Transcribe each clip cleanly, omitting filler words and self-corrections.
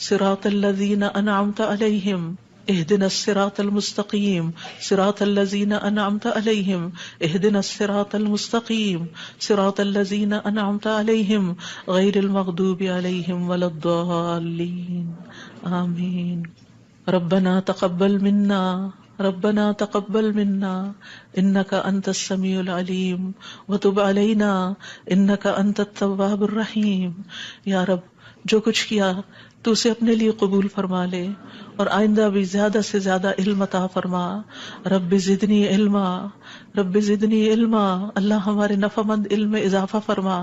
صراط الذین انعمت علیہم اہدنا الصراط المستقیم صراط الذین انعمت علیہم اہدنا الصراط المستقیم صراط الذین انعمت علیہم غیر المغضوب علیہم ولا الضالین آمین۔ ربنا تقبل منا ربنا تقبل منا انك انت السميع العليم وتب علينا انك انت التواب الرحیم۔ یا رب جو کچھ کیا تو اسے اپنے لیے قبول فرما لے اور آئندہ بھی زیادہ سے زیادہ علم عطا فرما۔ رب زدنی علما رب زدنی علما، اللہ ہمارے نفع مند علم میں اضافہ فرما۔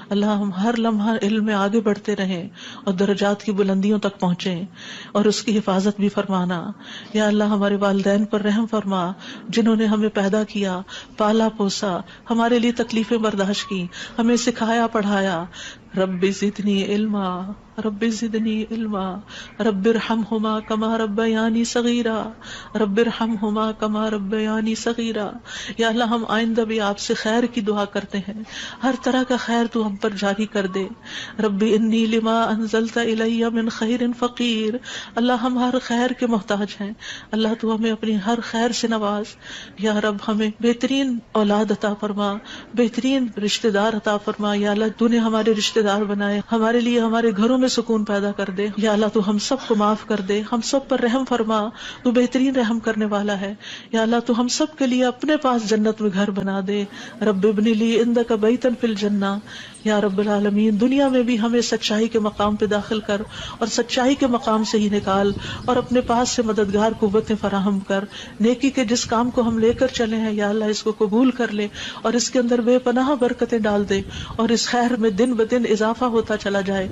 اللہ ہم ہر لمحہ علم میں آگے بڑھتے رہیں اور درجات کی بلندیوں تک پہنچیں اور اس کی حفاظت بھی فرمانا۔ یا اللہ ہمارے والدین پر رحم فرما جنہوں نے ہمیں پیدا کیا، پالا پوسا، ہمارے لیے تکلیفیں برداشت کی، ہمیں سکھایا پڑھایا۔ رب زدنی علما رب زدنی علما رب ارحمہما کما ربیانی صغیرا رب ارحمہما کما ربیانی صغیرا۔ یا اللہ ہم آئندہ بھی آپ سے خیر کی دعا کرتے ہیں، ہر طرح کا خیر تو ہم پر جاری کر دے۔ رب انی لما انزلت الی من خیر فقیر، اللہ ہم ہر خیر کے محتاج ہیں، اللہ تو ہمیں اپنی ہر خیر سے نواز۔ یا رب ہمیں بہترین اولاد عطا فرما، بہترین رشتہ دار عطا فرما۔ یا اللہ تو نے ہمارے رشتہ دار بنائے، ہمارے لیے ہمارے گھروں میں سکون پیدا کر دے۔ یا اللہ تو ہم سب کو معاف کر دے، ہم سب پر رحم فرما، تو بہترین رحم کرنے والا ہے۔ یا اللہ تو ہم سب کے لیے اپنے پاس جنت میں گھر بنا دے۔ رب ابن لی عندک بیتا فی الجنہ۔ یا رب العالمین دنیا میں بھی ہمیں سچائی کے مقام پہ داخل کر اور سچائی کے مقام سے ہی نکال، اور اپنے پاس سے مددگار قوتیں فراہم کر۔ نیکی کے جس کام کو ہم لے کر چلے ہیں یا اللہ اس کو قبول کر لے اور اس کے اندر بے پناہ برکتیں ڈال دے، اور اس خیر میں دن بدن اضافہ ہوتا چلا جائے۔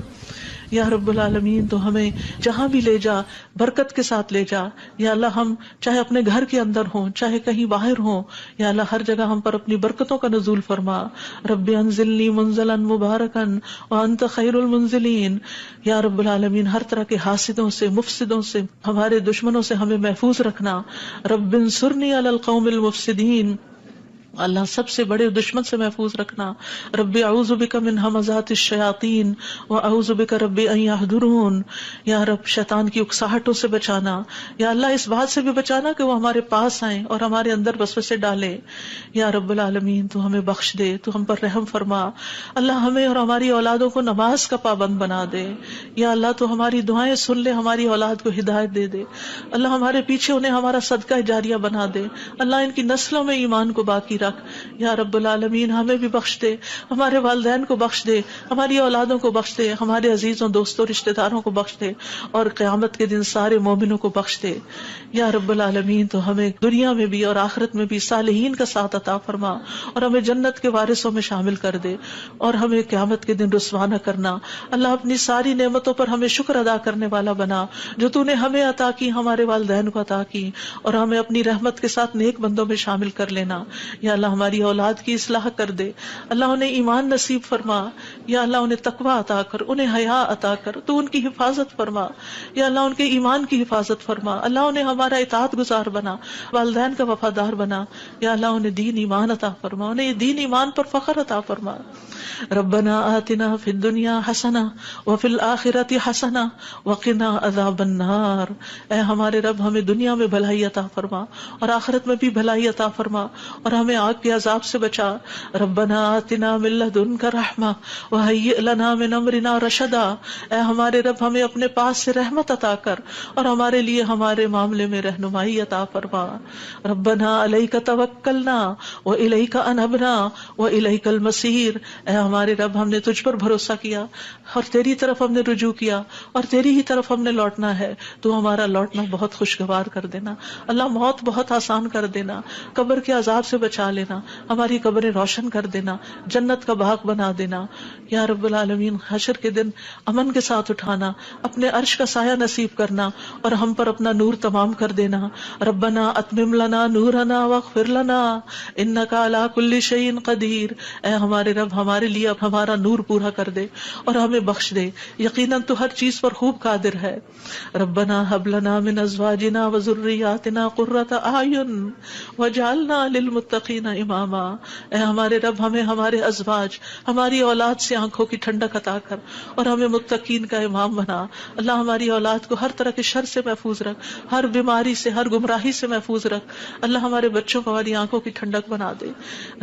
یا رب العالمین تو ہمیں جہاں بھی لے جا برکت کے ساتھ لے جا۔ یا اللہ ہم چاہے اپنے گھر کے اندر ہوں چاہے کہیں باہر ہوں، یا اللہ ہر جگہ ہم پر اپنی برکتوں کا نزول فرما۔ رب انزلنی منزلا مبارکا وانت خیر المنزلین۔ یا رب العالمین ہر طرح کے حاسدوں سے، مفسدوں سے، ہمارے دشمنوں سے ہمیں محفوظ رکھنا۔ رب انصرنی علی القوم المفسدین، اللہ سب سے بڑے دشمن سے محفوظ رکھنا۔ رب اعوذ بک من ہمزات الشیاطین واعوذ بک رب ان یحضرون۔ یا رب شیطان کی اکساہٹوں سے بچانا، یا اللہ اس بات سے بھی بچانا کہ وہ ہمارے پاس آئیں اور ہمارے اندر وسوسے ڈالیں۔ یا رب العالمین تو ہمیں بخش دے، تو ہم پر رحم فرما۔ اللہ ہمیں اور ہماری اولادوں کو نماز کا پابند بنا دے۔ یا اللہ تو ہماری دعائیں سن لے، ہماری اولاد کو ہدایت دے دے۔ اللہ ہمارے پیچھے انہیں ہمارا صدقہ جاریہ بنا دے۔ اللہ ان کی نسلوں میں ایمان کو باقی رکھ۔ یا رب العالمین ہمیں بھی بخش دے، ہمارے والدین کو بخش دے، ہماری اولادوں کو بخش دے، ہمارے عزیزوں دوستوں رشتہ داروں کو بخش دے، اور قیامت کے دن سارے مومنوں کو بخش دے۔ یا رب العالمین تو ہمیں دنیا میں بھی اور آخرت میں بھی صالحین کا ساتھ عطا فرما، اور ہمیں جنت کے وارثوں میں شامل کر دے، اور ہمیں قیامت کے دن رسوا نہ کرنا۔ اللہ اپنی ساری نعمتوں پر ہمیں شکر ادا کرنے والا بنا، جو تو نے ہمیں عطا کی، ہمارے والدین کو عطا کی، اور ہمیں اپنی رحمت کے ساتھ نیک بندوں میں شامل کر لینا۔ یا اللہ ہماری اولاد کی اصلاح کر دے، اللہ انہیں ایمان نصیب فرما۔ یا اللہ انہیں تقوی عطا کر، انہیں حیا عطا کر، تو ان کی حفاظت فرما۔ یا اللہ ان کے ایمان کی حفاظت فرما، اللہ انہیں ہمارا اطاعت گزار بنا، والدین کا وفادار بنا۔ یا اللہ انہیں دین ایمان عطا فرما، انہیں یہ دین ایمان پر فخر عطا فرما۔ ربنا آتنا فی الدنیا حسنہ وفی الآخرۃ حسنہ وقنا عذاب النار۔ اے ہمارے رب ہمیں دنیا میں بھلائی عطا فرما اور آخرت میں بھی بھلائی عطا فرما، اور ہمیں آگ کے عذاب سے بچا۔ ربنا آتنا من لدنک رحمہ وہیئ لنا من امرنا رشدا۔ اے ہمارے رب ہمیں اپنے پاس سے رحمت عطا کر اور ہمارے لیے ہمارے معاملے میں رہنمائی عطا فرما۔ ربنا علیک توکلنا والیک انبنا والیک المصیر۔ اے ہمارے رب ہم نے تجھ پر بھروسہ کیا اور تیری طرف ہم نے رجوع کیا اور تیری ہی طرف ہم نے لوٹنا ہے، تو ہمارا لوٹنا بہت خوشگوار کر دینا۔ اللہ موت بہت آسان کر دینا، قبر کے عذاب سے بچا لینا، ہماری قبریں روشن کر دینا، جنت کا باغ بنا دینا۔ یا رب العالمین حشر کے دن امن کے ساتھ اٹھانا، اپنے عرش کا سایہ نصیب کرنا اور ہم پر اپنا نور تمام کر دینا۔ ربنا اتمم لنا نورنا واغفر لنا انک علی کل شیء قدیر۔ اے ہمارے رب ہمارے لیے اب ہمارا نور پورا کر دے اور ہمیں بخش دے، یقیناً تو ہر چیز پر خوب قادر ہے۔ ربنا هب لنا من ازواجنا وذرياتنا قرة اعین واجعلنا للمتقین للمتقین اماما، اے ہمارے رب ہمیں ہمارے ازواج، ہماری اولاد سے آنکھوں کی ٹھنڈک عطا کر اور ہمیں متقین کا امام بنا۔ اللہ ہماری اولاد کو ہر طرح کے شر سے محفوظ رکھ، ہر بیماری سے، ہر گمراہی سے محفوظ رکھ۔ اللہ ہمارے بچوں کو ہماری آنکھوں کی ٹھنڈک بنا دے۔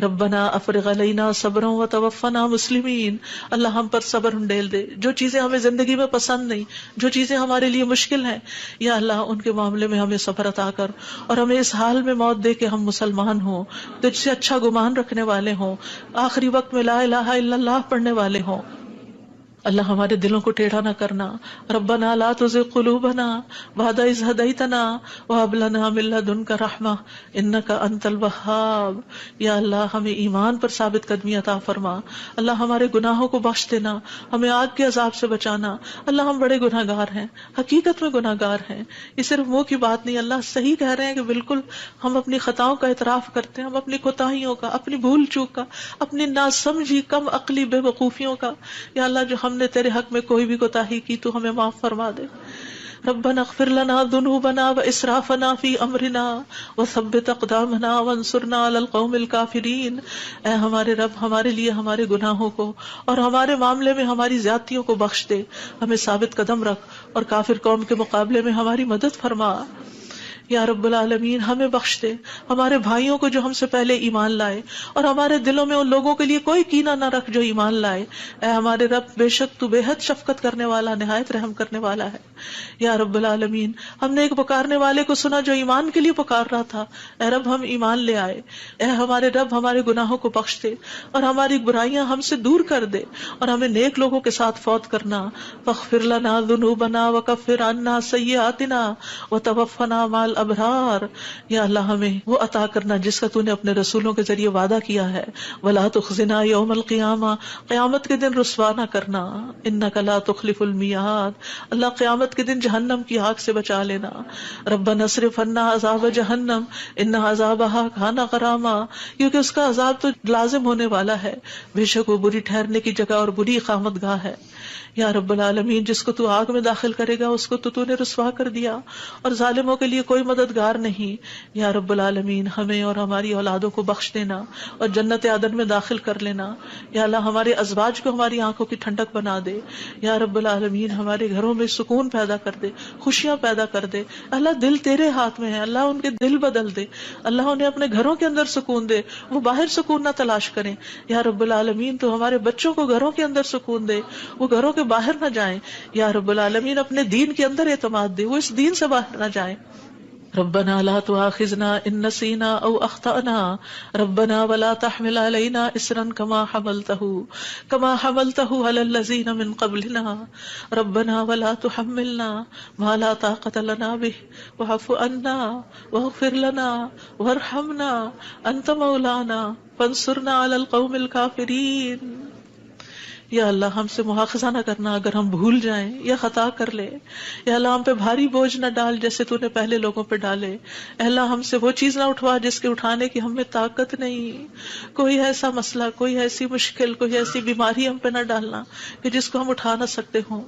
ربنا افرغ علینا صبرا وتوفنا مسلمین، اللہ ہم پر صبر انڈیل دے۔ جو چیزیں ہمیں زندگی میں پسند نہیں، جو چیزیں ہمارے لیے مشکل ہیں، یا اللہ ان کے معاملے میں ہمیں صبر عطا کر، اور ہمیں اس حال میں موت دے کہ ہم مسلمان ہوں، تجھ سے اچھا گمان رکھنے والے ہوں، آخری وقت میں لا الہ الا اللہ پڑھنے والے ہوں۔ اللہ ہمارے دلوں کو ٹیڑھا نہ کرنا۔ ربنا لا تزغ قلوبنا بعد اذ ہدیتنا وہب لنا من لدنک رحمہ انک انت الوہاب۔ یا اللہ ہمیں ایمان پر ثابت قدمی عطا فرما۔ اللہ ہمارے گناہوں کو بخش دینا، ہمیں آگ کے عذاب سے بچانا۔ اللہ ہم بڑے گناہ گار ہیں، حقیقت میں گناہ گار ہیں، یہ صرف منہ کی بات نہیں۔ اللہ صحیح کہہ رہے ہیں کہ بالکل ہم اپنی خطاؤں کا اعتراف کرتے ہیں، ہم اپنی کوتاہیوں کا، اپنی بھول چوک کا، اپنی ناسمجھی کم عقلی بے وقوفیوں کا۔ یا اللہ جو ہم نے تیرے حق میں کوئی بھی کوتاہی کی تو ہمیں معاف فرما دے۔ ربنا اغفر لنا ذنوبنا واسرافنا فی امرنا وثبت اقدامنا وانصرنا علی القوم الکافرین۔ اے ہمارے رب ہمارے لیے ہمارے گناہوں کو اور ہمارے معاملے میں ہماری زیادتیوں کو بخش دے، ہمیں ثابت قدم رکھ اور کافر قوم کے مقابلے میں ہماری مدد فرما۔ یا رب العالمین ہمیں بخش دے، ہمارے بھائیوں کو جو ہم سے پہلے ایمان لائے، اور ہمارے دلوں میں ان لوگوں کے لیے کوئی کینہ نہ رکھ جو ایمان لائے۔ اے ہمارے رب بے شک تو بے حد شفقت کرنے والا، نہایت رحم کرنے والا ہے۔ یا رب العالمین ہم نے ایک پکارنے والے کو سنا جو ایمان کے لیے پکار رہا تھا، اے رب ہم ایمان لے آئے۔ اے ہمارے رب ہمارے گناہوں کو بخش دے اور ہماری برائیاں ہم سے دور کر دے، اور ہمیں نیک لوگوں کے ساتھ فوت کرنا۔ فاغفر لنا ذنوبنا وکفر عنا سیئاتنا وتوفنا مع الابرار۔ یا اللہ ہمیں وہ عطا کرنا جس کا تو نے اپنے رسولوں کے ذریعے وعدہ کیا ہے۔ ولا تخزنا یوم القیامہ، قیامت کے دن رسوا نہ کرنا۔ انک لا تخلف المیعاد، اللہ قیامت کے دن جہنم کی آگ سے بچا لینا۔ ربنا اصرف عنا عذاب جہنم ان عذابها کان غراما، کیونکہ اس کا عذاب تو لازم ہونے والا ہے، بے شک وہ بری ٹھہرنے کی جگہ اور بری اقامت گاہ ہے۔ یا رب العالمین جس کو تو آگ میں داخل کرے گا اس کو تو نے رسوا کر دیا، اور ظالموں کے لیے کوئی مددگار نہیں۔ یا رب العالمین ہمیں اور ہماری اولادوں کو بخش دینا اور جنت عدن میں داخل کر لینا۔ یا اللہ ہمارے ازواج کو ہماری آنکھوں کی ٹھنڈک بنا دے۔ یا رب العالمین ہمارے گھروں میں سکون پیدا کر دے، خوشیاں پیدا کر دے۔ اللہ دل تیرے ہاتھ میں ہے، اللہ ان کے دل بدل دے، اللہ انہیں اپنے گھروں کے اندر سکون دے، وہ باہر سکون نہ تلاش کریں۔ یا رب العالمین تو ہمارے بچوں کو گھروں کے اندر سکون دے، وہ گھروں کے باہر نہ جائیں۔ یا رب العالمین اپنے دین کے اندر اعتماد دے، وہ اس دین سے باہر نہ جائیں۔ ربنا لا تؤاخذنا ان نسينا او اخطأنا ربنا ولا تحمل علينا اصرا كما حملته على الذين من قبلنا ربنا ولا تحملنا ما لا طاقة لنا به واعف عنا واغفر لنا وارحمنا انت مولانا فانصرنا على القوم الكافرين۔ یا اللہ ہم سے مواخذہ نہ کرنا اگر ہم بھول جائیں یا خطا کر لیں۔ یا اللہ ہم پہ بھاری بوجھ نہ ڈال جیسے تو نے پہلے لوگوں پہ ڈالے۔ اے اللہ ہم سے وہ چیز نہ اٹھوا جس کے اٹھانے کی ہمیں طاقت نہیں۔ کوئی ایسا مسئلہ، کوئی ایسی مشکل، کوئی ایسی بیماری ہم پہ نہ ڈالنا کہ جس کو ہم اٹھا نہ سکتے ہوں۔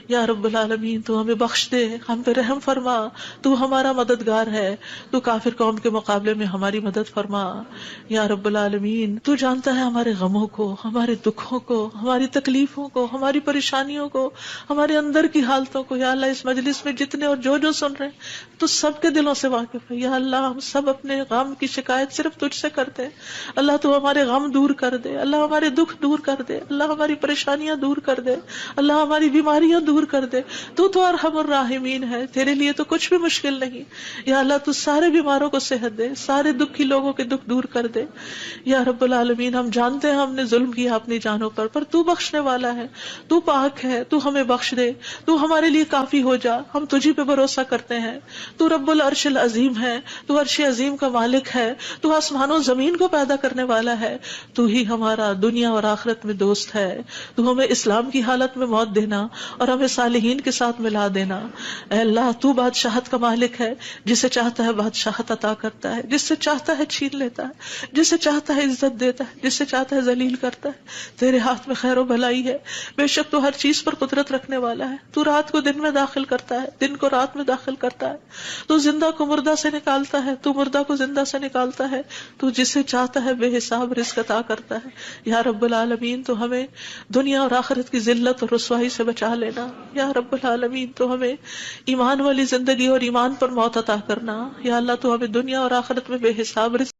یا رب العالمین تو ہمیں بخش دے، ہم پہ رحم فرما، تو ہمارا مددگار ہے، تو کافر قوم کے مقابلے میں ہماری مدد فرما۔ یا رب العالمین تو جانتا ہے ہمارے غموں کو، ہمارے دکھوں کو، ہماری تکلیفوں کو، ہماری پریشانیوں کو، ہمارے اندر کی حالتوں کو۔ یا اللہ اس مجلس میں جتنے اور جو سن رہے ہیں تو سب کے دلوں سے واقف ہے۔ یا اللہ ہم سب اپنے غم کی شکایت صرف تجھ سے کرتے ہیں۔ اللہ تو ہمارے غم دور کر دے، اللہ ہمارے دکھ دور کر دے، اللہ ہماری پریشانیاں دور کر دے، اللہ ہماری بیماریاں دور کر دے۔ تو ارحم الراحمین ہے، تیرے لیے تو کچھ بھی مشکل نہیں۔ یا اللہ تو سارے بیماروں کو صحت دے، سارے دکھی لوگوں کے دکھ دور کر دے۔ یا رب العالمین ہم جانتے ہیں ہم نے ظلم کیا اپنی جانوں پر تو بخشنے والا ہے، تو پاک ہے، تو ہمیں بخش دے، تو ہمارے لیے کافی ہو جا، ہم تجھی پہ بھروسہ کرتے ہیں۔ تو رب العرش العظیم ہے، تو عرش عظیم کا مالک ہے، تو آسمان و زمین کو پیدا کرنے والا ہے، تو ہی ہمارا دنیا اور آخرت میں دوست ہے۔ تو ہمیں اسلام کی حالت میں موت دینا اور ہمیں صالحین کے ساتھ ملا دینا۔ اے اللہ تو بادشاہت کا مالک ہے، جسے چاہتا ہے بادشاہت عطا کرتا ہے، جس سے چاہتا ہے چھین لیتا ہے، جسے چاہتا ہے عزت دیتا ہے، جس سے چاہتا ہے ذلیل کرتا ہے۔ تیرے ہاتھ میں خیر و بھلائی ہے، بے شک تو ہر چیز پر قدرت رکھنے والا ہے، تو رات کو دن میں داخل کرتا ہے، دن کو رات میں داخل کرتا ہے، تو زندہ کو مردہ سے نکالتا ہے، تو مردہ کو زندہ سے نکالتا ہے، تو جسے چاہتا ہے بے حساب رزق عطا کرتا ہے۔ یا رب العالمین تو ہمیں دنیا اور آخرت کی ذلت اور رسوائی سے بچا لینا۔ یا رب العالمین تو ہمیں ایمان والی زندگی اور ایمان پر موت عطا کرنا۔ یا اللہ تو ہمیں دنیا اور آخرت میں بے حساب رزق